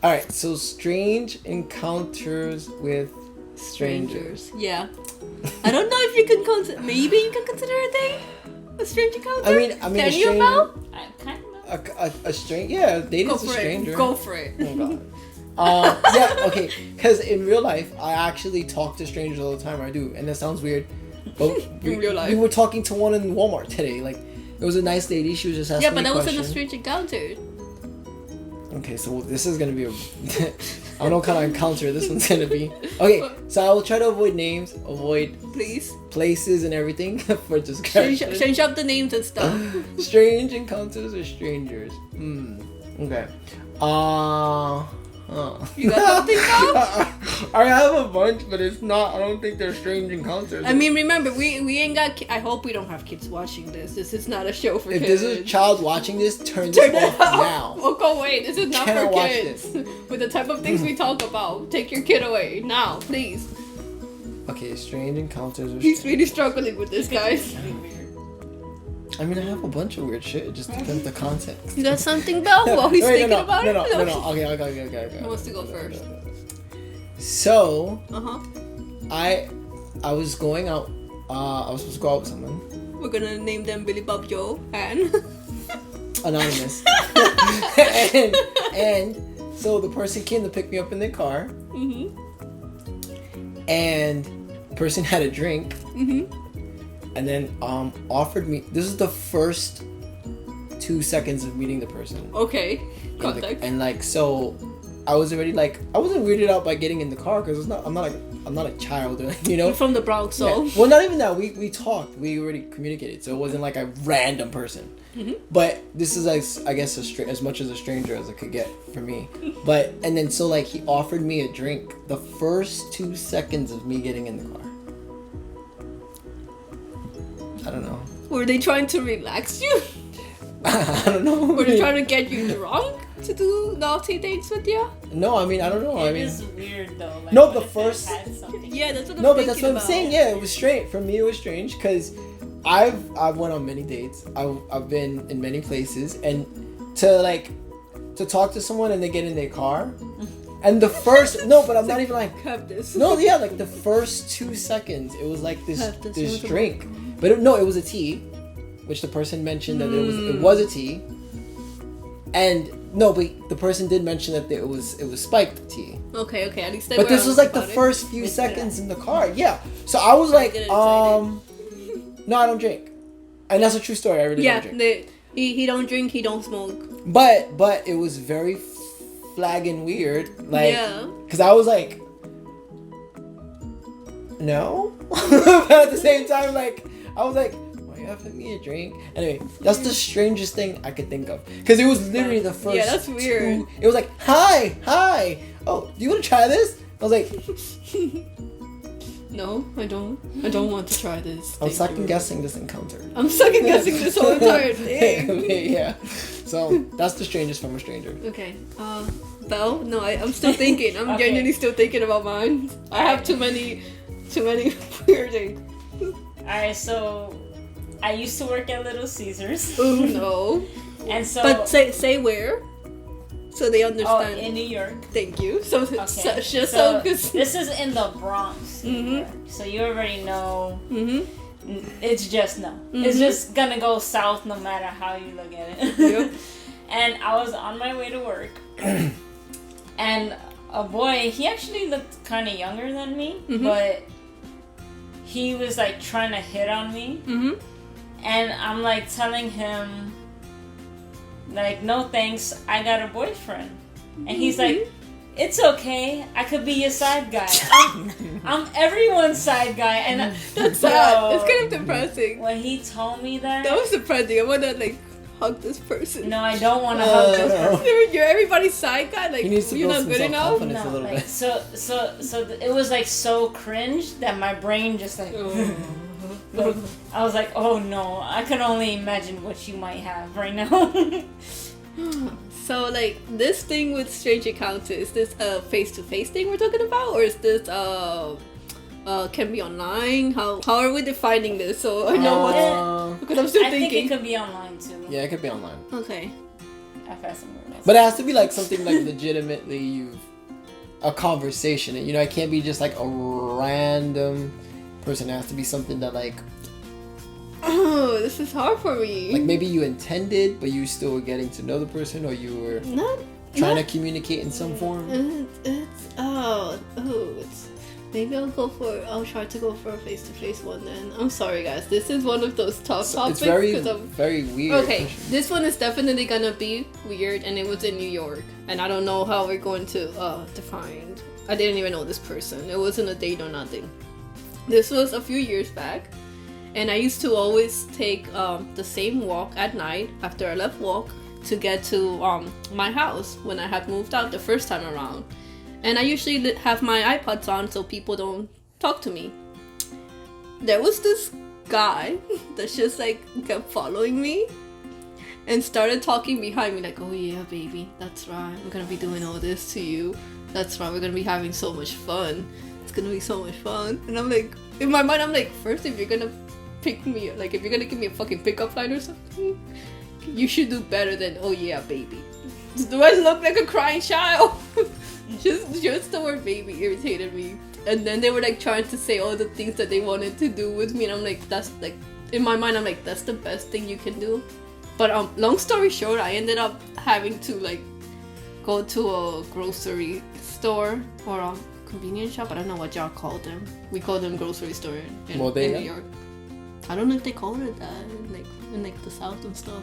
All right, so strange encounters with strangers. Yeah. I don't know if you can consider. Maybe you can consider a date a strange encounter. I mean, Can a you stranger. about? I kind of know. A stranger. Yeah, dating Go is a for stranger. it. Go for it. Oh God. Yeah. Okay. Because in real life, I actually talk to strangers all the time. I do, and that sounds weird. But In real life. we were talking to one in Walmart today. Like, it was a nice lady. She was just asking Yeah, me but that wasn't a questions. strange encounter. Okay, so this is gonna be a. I don't know what kind of encounter this one's gonna be. Okay, so I will try to avoid names, avoid Please. places and everything for discussion. Change up the names and stuff. Strange encounters with strangers. Okay. You got something now? I have a bunch, but it's not. I don't think they're strange encounters. I mean, remember, we ain't got. I hope we don't have kids watching this. This is not a show for if kids. this is a child watching this, turn Turn this it off off. now. Oh, go away. This is not Cannot for watch kids. With the type of things we talk about, take your kid away now, please. Okay, strange encounters with He's strangers. really struggling with this, guys. I mean, I have a bunch of weird shit. It just depends the context. You got something, Belle? While he's Wait, thinking about it? No. Okay. Who wants to go first? So, Uh-huh. I was going out. I was supposed to go out with someone. We're gonna name them Billy Bob Joe and... Anonymous. and so the person came to pick me up in their car. Mm-hmm. And the person had a drink. Mm-hmm. And then offered me. This is the first 2 seconds of meeting the person. Okay. Context. And like, so I was already like, I wasn't weirded out by getting in the car because I'm not a child, you know. You're from the Bronx, so... Yeah. Well, not even that. We talked. We already communicated, so it wasn't like a random person. Mm-hmm. But this is, I guess, as much as a stranger as it could get for me. But and then so like he offered me a drink the first 2 seconds of me getting in the car. I don't know. Were they trying to relax you? I don't know. Were they trying to get you drunk to do naughty things with you? No, I mean I don't know. I It mean. is weird though. Like, No, what the if it first- had something- Yeah, that's what I'm No, but thinking that's what I'm about. saying. Yeah, it was strange. For me, it was strange because I've went on many dates. I've been in many places, and to talk to someone and they get in their car, and the first but I'm not even like Have this. no, yeah, like the first 2 seconds, it was like this Have this with a- drink, but it was a tea, which the person mentioned that it was a tea, and no, but the person did mention that it was spiked tea. Okay, at least they But were this was like the about it. first few It's seconds in the car. Yeah. So I was like, Get excited. no, I don't drink. And that's a true story. I really Yeah, don't drink. he don't drink, he don't smoke. But it was very flagging weird. Like, Yeah. because I was like, no. But at the same time, like, I was like, why you offering me a drink? Anyway, that's the strangest thing I could think of. Because it was literally the first. Yeah, that's weird. It was like, hi. Oh, do you want to try this? I was like, No, I don't. I don't want to try this. I'm Thank second you. guessing this encounter. I'm second guessing this whole entire thing. Yeah. So that's the strangest from a stranger. Okay. Belle? No, I'm still thinking. I'm Okay. genuinely still thinking about mine. I have too many weird things. Alright, so I used to work at Little Caesars. Oh no. And so But say where, so they understand. in New York. Thank you. So Okay. just So good. this is in the Bronx, New York. So you already know it's just no. It's just gonna go south no matter how you look at it. Yep. And I was on my way to work, and a boy, he actually looked kind of younger than me, but he was like trying to hit on me. And I'm like telling him, like, no thanks, I got a boyfriend. And he's like, it's okay, I could be your side guy. I'm everyone's side guy. And That's sad. It's kind of depressing. when he told me that, That was depressing. I wanna like hug this person. no, I don't want to hug this person. You're everybody's side guy. Like He needs to you're build not some good enough. self-confidence. A little like, bit. it was like so cringe that my brain just like, like, I was like, oh no, I can only imagine what you might have right now. So like this thing with strange encounters, is this a face-to-face thing we're talking about, or is this can be online? How are we defining this? So I know what, because I'm still I think thinking. it could be online too. Yeah, it could be online. Okay. I've had some weird ones. But it has to be like something like legitimately a conversation. You know, it can't be just like a random person. It has to be something that like. Oh, this is hard for me. Like maybe you intended, but you still were getting to know the person, or you were trying to communicate in some form. Maybe I'll try to go for a face-to-face one then. I'm sorry guys, this is one of those tough topics. It's very weird. Okay, this one is definitely gonna be weird, and it was in New York, and I don't know how we're going to define. I didn't even know this person. It wasn't a date or nothing. This was a few years back, and I used to always take the same walk at night after I left work to get to my house when I had moved out the first time around. And I usually have my iPods on so people don't talk to me. There was this guy that just like kept following me and started talking behind me like, oh yeah, baby, that's right. We're gonna be doing all this to you. That's right. We're gonna be having so much fun. It's gonna be so much fun. And I'm like, in my mind, I'm like, first, if you're gonna pick me, like if you're gonna give me a fucking pickup line or something, you should do better than, oh yeah, baby. Do I look like a crying child? Just the word baby irritated me. And then they were like trying to say all the things that they wanted to do with me, and I'm like, that's like, in my mind, I'm like, that's the best thing you can do. But long story short, I ended up having to like go to a grocery store or a convenience shop. I don't know what y'all call them. We call them grocery store in New York. I don't know if they call it that in the South and stuff.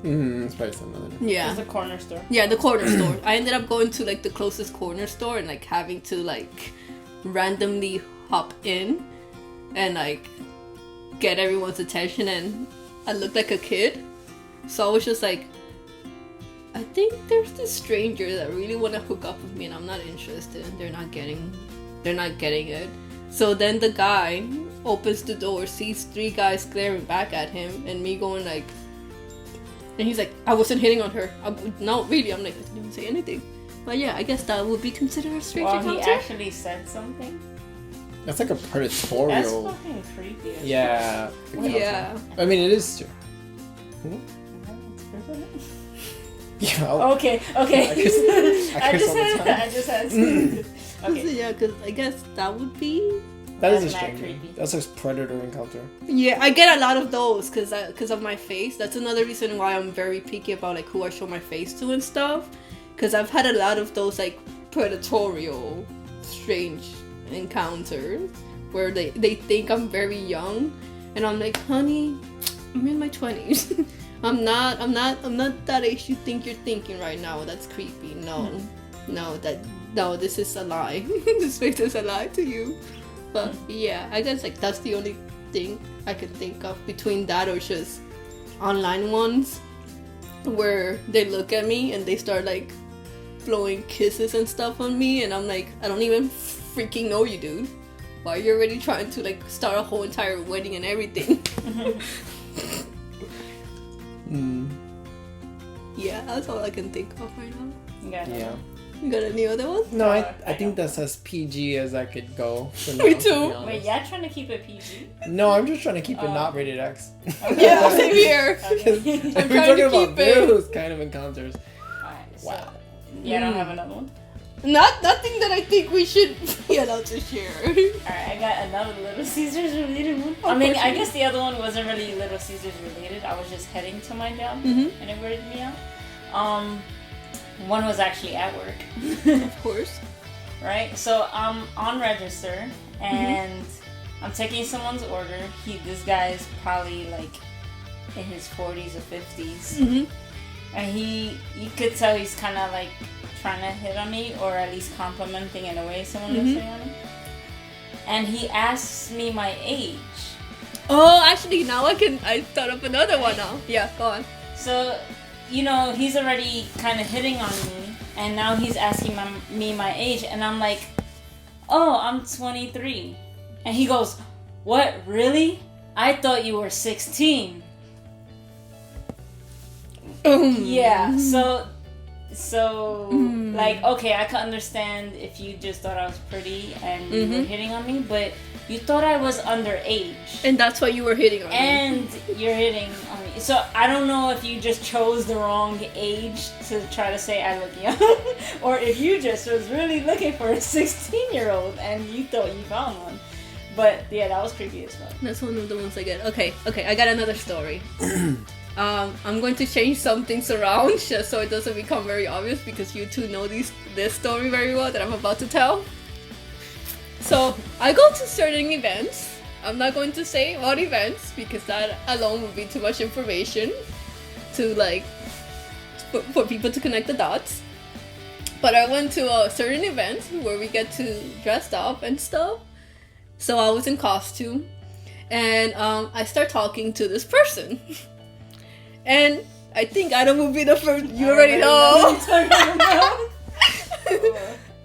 It's probably something. Yeah. It's the corner store. Yeah, the corner store. I ended up going to like the closest corner store and like having to like randomly hop in and like get everyone's attention, and I looked like a kid. So I was just like, I think there's this stranger that really want to hook up with me and I'm not interested. They're not getting it. So then the guy opens the door, sees 3 guys glaring back at him, and me going like, and he's like, I wasn't hitting on her. No, really. I'm like, I didn't even say anything. But yeah, I guess that would be considered a strange encounter. Well, he actually said something. That's like a predatorial. That's fucking creepy. Yeah. Yeah. I mean, it is true. Yeah. Okay. I just had. Okay. Yeah, because I guess that would be. That is a strange. That's a predator encounter. Yeah, I get a lot of those because of my face. That's another reason why I'm very picky about like who I show my face to and stuff. Because I've had a lot of those like predatorial, strange encounters where they think I'm very young, and I'm like, honey, I'm in my 20s. I'm not that age you think you're thinking right now. That's creepy. No, this is a lie. This face is a lie to you. But yeah, I guess like that's the only thing I can think of between that or just online ones where they look at me and they start like blowing kisses and stuff on me, and I'm like, I don't even freaking know you, dude. Why are you already trying to like start a whole entire wedding and everything? Yeah, that's all I can think of right now. Yeah. You got any other ones? No, I think that's as PG as I could go. Me too. Wait, y'all trying to keep it PG? No, I'm just trying to keep it not rated X. Okay. Yeah, same here. We're I'm trying talking to about keep it. those kind of encounters. Alright, so Wow. I don't have another one. Nothing that I think we should be allowed to share. Alright, I got another Little Caesars related one. I mean, I guess the other one wasn't really Little Caesars related. I was just heading to my job and it weirded me out. One was actually at work. Of course. Right? So I'm on register and I'm taking someone's order. This guy is probably like in his 40s or 50s. And you could tell he's kind of like trying to hit on me, or at least complimenting in a way someone would say on him. And he asks me my age. Oh, actually, now I thought of another one now. Yeah, go on. So, you know, he's already kind of hitting on me, and now he's asking me my age, and I'm like, oh, I'm 23. And he goes, what, really? I thought you were 16. Yeah, so like, okay, I can understand if you just thought I was pretty and you were hitting on me, but you thought I was underage. And that's why you were hitting on me. And you're hitting on me. So I don't know if you just chose the wrong age to try to say I look young, or if you just was really looking for a 16-year-old and you thought you found one. But yeah, that was creepy as fuck. That's one of the ones I get. Okay, I got another story. I'm going to change some things around just so it doesn't become very obvious, because you two know this story very well that I'm about to tell. So I go to certain events. I'm not going to say what events because that alone would be too much information to like for people to connect the dots. But I went to a certain event where we get to dress up and stuff. So I was in costume, and I start talking to this person. And I think Adam will be the first. You already know.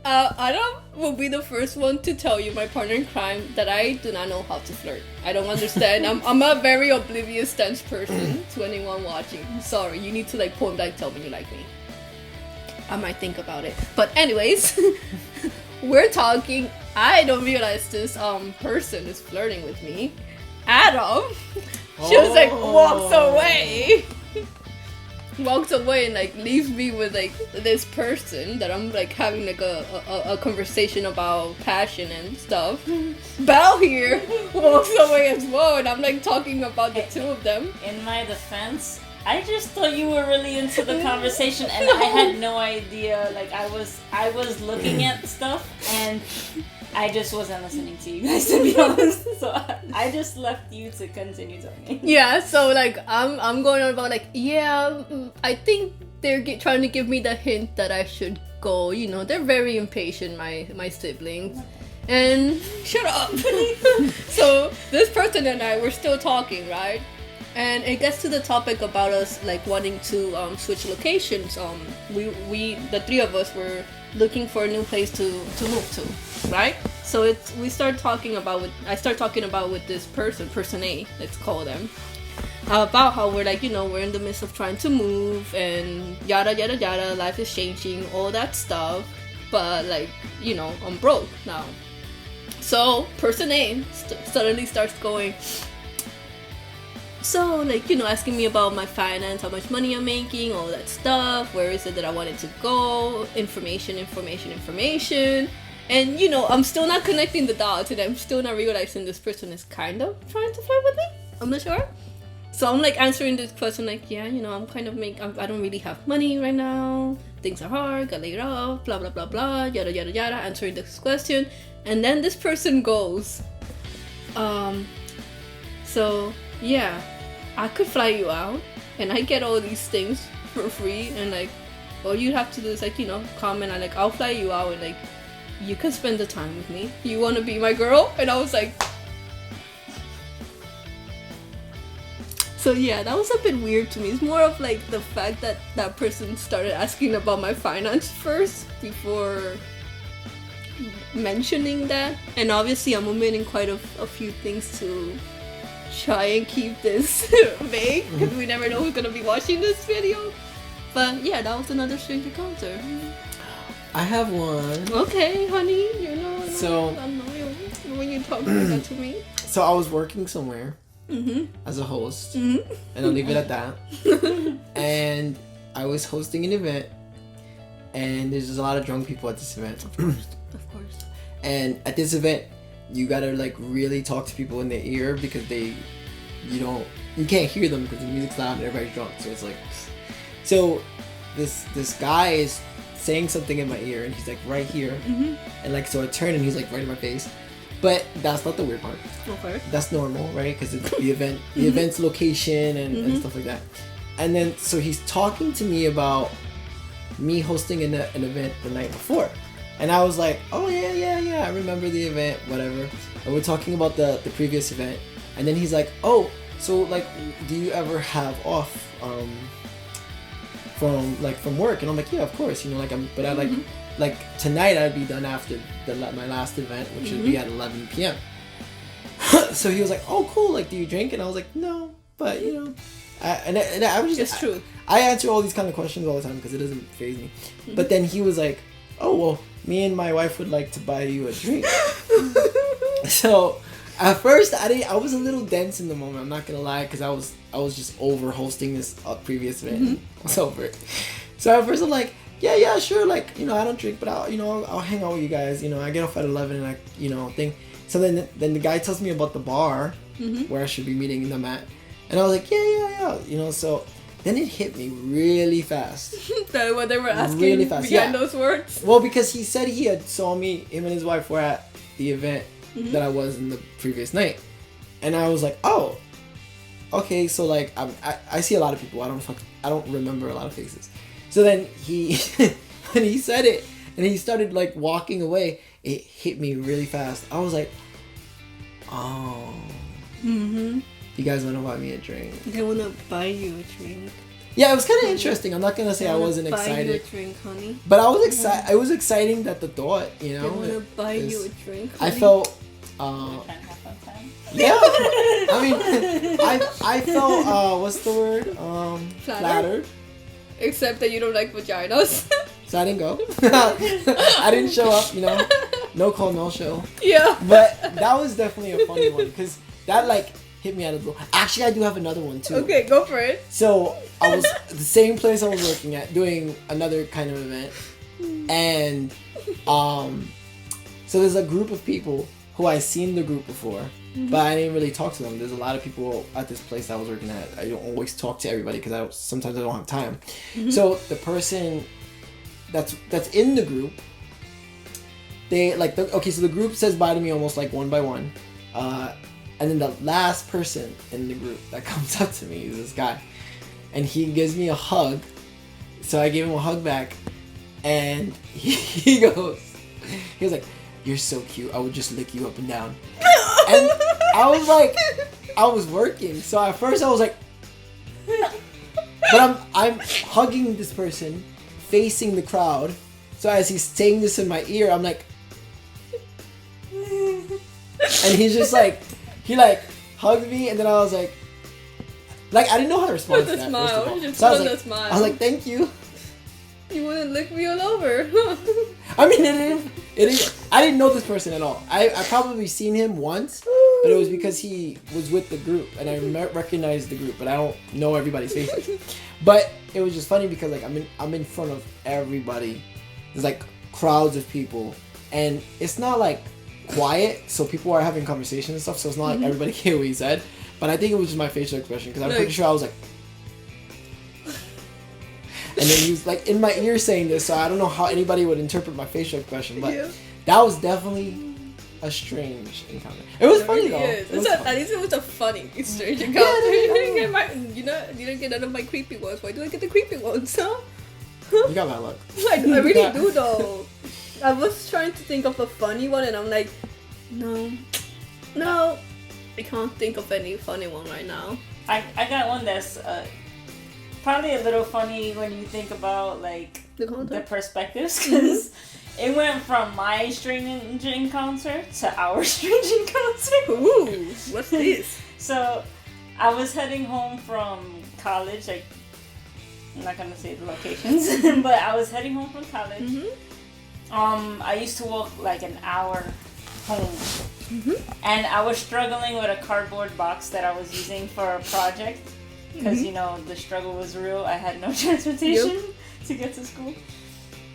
Adam will be the first one to tell you, my partner in crime, that I do not know how to flirt. I don't understand. I'm a very oblivious, tense person to anyone watching. Sorry, you need to like point blank tell me you like me. I might think about it. But anyways, we're talking. I don't realize this person is flirting with me. Adam just like walks away. Walks away and like leaves me with like this person that I'm like having like a conversation about passion and stuff. Belle here walks away as well, and I'm like talking about the two of them. In my defense, I just thought you were really into the conversation, and I had no idea. Like I was looking at stuff, and I just wasn't listening to you guys, to be honest. So I just left you to continue talking. Yeah, so like I'm going on about like, yeah, I think they're trying to give me the hint that I should go. You know, they're very impatient, my siblings. And shut up. So this person and I were still talking, right? And it gets to the topic about us like wanting to switch locations. We the three of us were looking for a new place to move to, right? So I start talking about with this person A, let's call them, about how we're like, you know, we're in the midst of trying to move and yada yada yada, life is changing, all that stuff, but like, you know, I'm broke now. So person A suddenly starts going, so like, you know, asking me about my finance, how much money I'm making, all that stuff, where is it that I wanted to go, information. And you know, I'm still not connecting the dots, and I'm still not realizing this person is kind of trying to flirt with me. I'm not sure. So I'm like answering this question like, yeah, you know, I'm kind of I don't really have money right now, things are hard, got laid off, blah blah blah blah, yada yada yada, answering this question. And then this person goes, so yeah, I could fly you out and I get all these things for free, and like all you have to do is like, you know, comment, I like, I'll fly you out and like you can spend the time with me. You want to be my girl? And I was like, so yeah, that was a bit weird to me. It's more of like the fact that that person started asking about my finance first before mentioning that. And obviously I'm omitting quite a few things to try and keep this vague, because we never know who's gonna be watching this video. But yeah, that was another strange encounter. I have one. Okay, honey, you know. So I know you when you talk like that to me. So I was working somewhere as a host, and I'll leave it at that. And I was hosting an event, and there's just a lot of drunk people at this event. Of course. And at this event, you gotta like really talk to people in their ear, because you can't hear them because the music's loud and everybody's drunk. So it's like, so this guy is saying something in my ear, and he's like right here, and like so I turn and he's like right in my face. But that's not the weird part. Okay. That's normal, right? Because it's the event, the event's location and stuff like that. And then so he's talking to me about me hosting an event the night before. And I was like, oh yeah, I remember the event, whatever. And we're talking about the previous event. And then he's like, oh, so like, do you ever have off from work? And I'm like, yeah, of course, you know, like I like tonight I'd be done after my last event, which would be at 11 p.m. So he was like, oh cool, like do you drink? And I was like, no, but you know, I was just, it's true. I answer all these kind of questions all the time because it doesn't faze me. But then he was like, oh well, me and my wife would like to buy you a drink. So At first, I was a little dense in the moment. I'm not gonna lie, because I was just over hosting this previous event. I was over it. So at first, I'm like, yeah, sure. Like, I don't drink, but I'll hang out with you guys. I get off at 11 and thing. So then the guy tells me about the bar where I should be meeting them at, and I was like, yeah. So then it hit me really fast. That what they were asking really fast, behind those words. Well, because he said he had saw me, him and his wife were at the event that I was in the previous night, and I was like, oh, okay. So like I see a lot of people. I don't remember a lot of faces. So then when he said it and he started like walking away, it hit me really fast. I was like, oh, you guys want to buy me a drink? They want to buy you a drink. Yeah, it was kind of interesting. I'm not gonna say I wasn't excited. Buy you a drink, honey. But I was excited. It was exciting that the thought, They want to buy you a drink, honey. I felt. Yeah, I mean, I felt what's the word? Flattered. Except that you don't like vaginas. So I didn't go. I didn't show up. No call, no show. Yeah. But that was definitely a funny one because that like hit me out of the blue. Actually, I do have another one too. Okay, go for it. So I was the same place I was working at doing another kind of event, and so there's a group of people who I seen the group before, but I didn't really talk to them. There's a lot of people at this place I was working at. I don't always talk to everybody because sometimes I don't have time. So the person that's in the group, they like so the group says bye to me almost like one by one, and then the last person in the group that comes up to me is this guy, and he gives me a hug. So I gave him a hug back, and he was like, "You're so cute. I would just lick you up and down." And I was like, I was working, so at first I was like, but I'm hugging this person, facing the crowd. So as he's saying this in my ear, I'm like, and he's just like, he like hugged me, and then I was like I didn't know how to respond to that. Smile. First of all. Just So smile. I was like, thank you. You wouldn't lick me all over. I mean, I didn't know this person at all. I probably seen him once, but it was because he was with the group, and I recognized the group, but I don't know everybody's faces. But it was just funny because like I'm in front of everybody. There's like crowds of people, and it's not like quiet, so people are having conversations and stuff. So it's not like everybody can hear what he said. But I think it was just my facial expression because I'm pretty sure I was like. And then he was like in my ear saying this, so I don't know how anybody would interpret my facial expression, but that was definitely a strange encounter. It was funny though. At least it was a funny strange encounter. You didn't get none of my creepy ones. Why do I get the creepy ones, huh? You got my luck. I really do though. I was trying to think of a funny one, and I'm like, no, I can't think of any funny one right now. I got one that's probably a little funny when you think about like the perspectives, because it went from my strange encounter to our strange encounter. Ooh, what's this? So I was heading home from college. Like, I'm not gonna say the locations, but I was heading home from college. I used to walk like an hour home, and I was struggling with a cardboard box that I was using for a project. Because, the struggle was real. I had no transportation to get to school.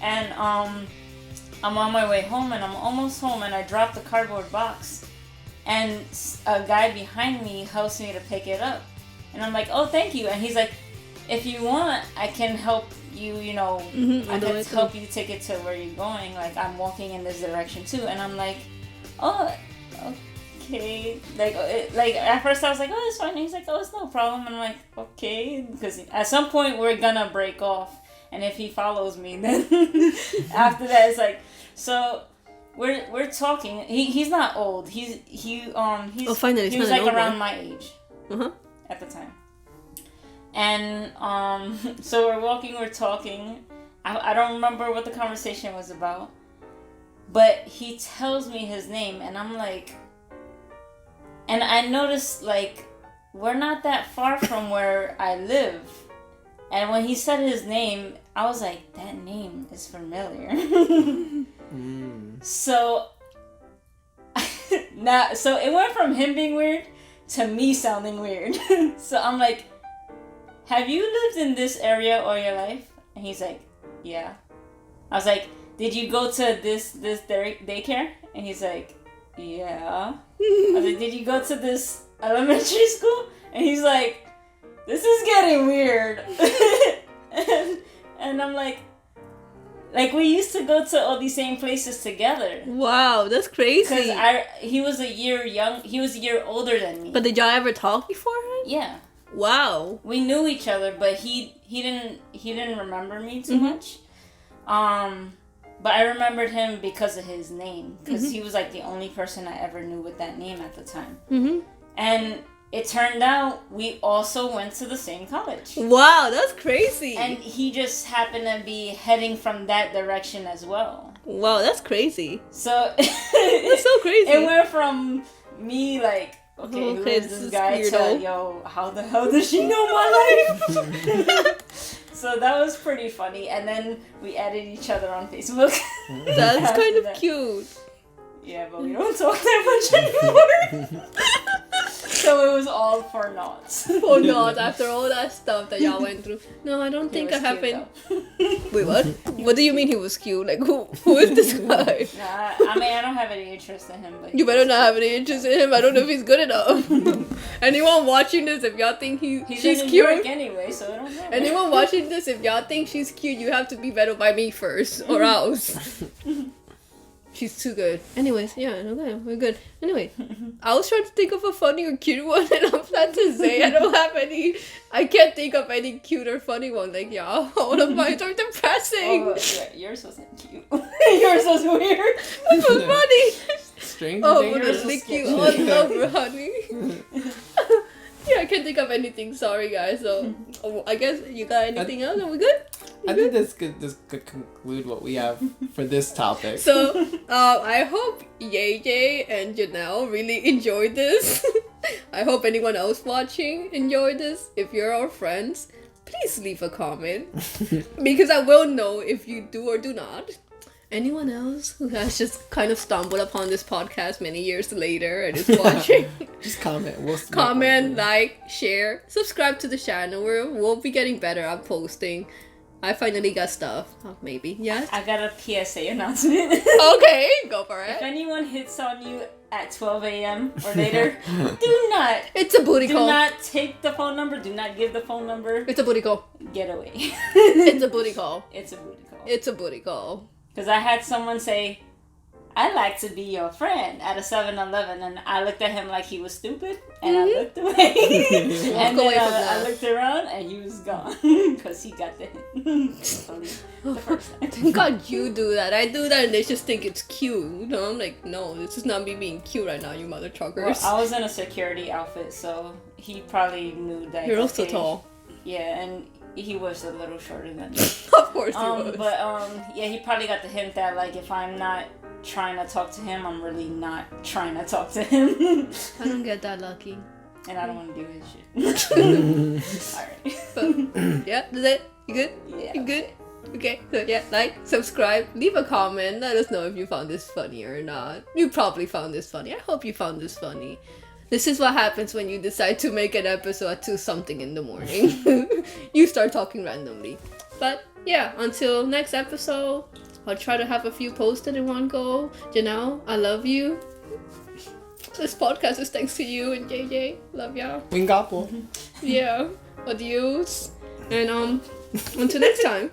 And I'm on my way home, and I'm almost home, and I dropped the cardboard box. And a guy behind me helps me to pick it up. And I'm like, oh, thank you. And he's like, if you want, I can help you, I can help you take it to where you're going. Like, I'm walking in this direction, too. And I'm like, oh, okay. Like at first I was like, oh, it's fine. And he's like, oh, it's no problem. And I'm like, okay, because at some point we're gonna break off, and if he follows me, then after that it's like, so we're talking. He's not old. He was like around my age at the time, and so we're walking, we're talking. I don't remember what the conversation was about, but he tells me his name, and I'm like. And I noticed, like, we're not that far from where I live. And when he said his name, I was like, that name is familiar. So, Now, so it went from him being weird to me sounding weird. So I'm like, have you lived in this area all your life? And he's like, yeah. I was like, did you go to this daycare? And he's like, yeah. I was like, did you go to this elementary school? And he's like, this is getting weird. and I'm like we used to go to all these same places together. Wow, that's crazy. Because he was a year older than me. But did y'all ever talk beforehand? Yeah. Wow. We knew each other, but he didn't remember me too much. But I remembered him because of his name, because he was like the only person I ever knew with that name at the time. And it turned out we also went to the same college. Wow, that's crazy. And he just happened to be heading from that direction as well. Wow, that's crazy. So that's so crazy. It went from me like, okay, who is this guy, weirdo. to, yo, how the hell does she know my life? So that was pretty funny. And then we added each other on Facebook. That's kind of cute. Yeah, but we don't talk that much anymore. So it was all for naught. For naught, after all that stuff that y'all went through. No, I don't think I haven't. Wait, what? What do you mean he was cute? Like, who is this guy? Nah, I mean, I don't have any interest in him. But You better not have any interest in him. I don't know if he's good enough. Anyone watching this, if y'all think she's in New cute. York anyway, so I don't know. Anyone watching this, if y'all think she's cute, you have to be vetted by me first, or else. She's too good. Anyways, yeah, okay, we're good. Anyway, I was trying to think of a funny or cute one, and I'm glad to say I don't have any. I can't think of any cute or funny one. Like, y'all, all of mine are depressing. Oh, yeah, yours wasn't cute. Yours was weird. This was funny. Strange. Oh, I'm gonna lick you all over, honey. Yeah, I can't think of anything. Sorry, guys. So, I guess you got anything else? Are we good? I think this could conclude what we have for this topic. So, I hope Yay and Janelle really enjoyed this. I hope anyone else watching enjoyed this. If you're our friends, please leave a comment. Because I will know if you do or do not. Anyone else who has just kind of stumbled upon this podcast many years later and is watching, just comment. Comment, like, share, subscribe to the channel. We'll be getting better at posting. I finally got stuff. Oh, maybe. Yes? I got a PSA announcement. Okay, go for it. If anyone hits on you at 12 a.m. or later, do not. It's a booty call. Do not take the phone number. Do not give the phone number. It's a booty call. Get away. It's a booty call. It's a booty call. It's a booty call. Because I had someone say, I'd like to be your friend at a 7-Eleven, and I looked at him like he was stupid, and I looked away. And then I looked around, and he was gone, because he got the hint. The first time. Thank God you do that. I do that, and they just think it's cute. You know, I'm like, no, this is not me being cute right now, you mother truckers. Well, I was in a security outfit, so he probably knew that. You're also tall. Yeah, and he was a little shorter than me. Of course he was. But yeah, he probably got the hint that, like, if I'm not trying to talk to him, I'm really not trying to talk to him. I don't get that lucky. And I don't want to do his shit. Alright. But, yeah, that's it. You good? Yeah. You good? Okay, so yeah, like, subscribe, leave a comment, let us know if you found this funny or not. You probably found this funny. I hope you found this funny. This is what happens when you decide to make an episode at 2-something in the morning. You start talking randomly. But yeah, until next episode, I'll try to have a few posted in one go. Janelle, I love you. This podcast is thanks to you and JJ. Love y'all. Wingapo. Yeah. Adios. And until next time.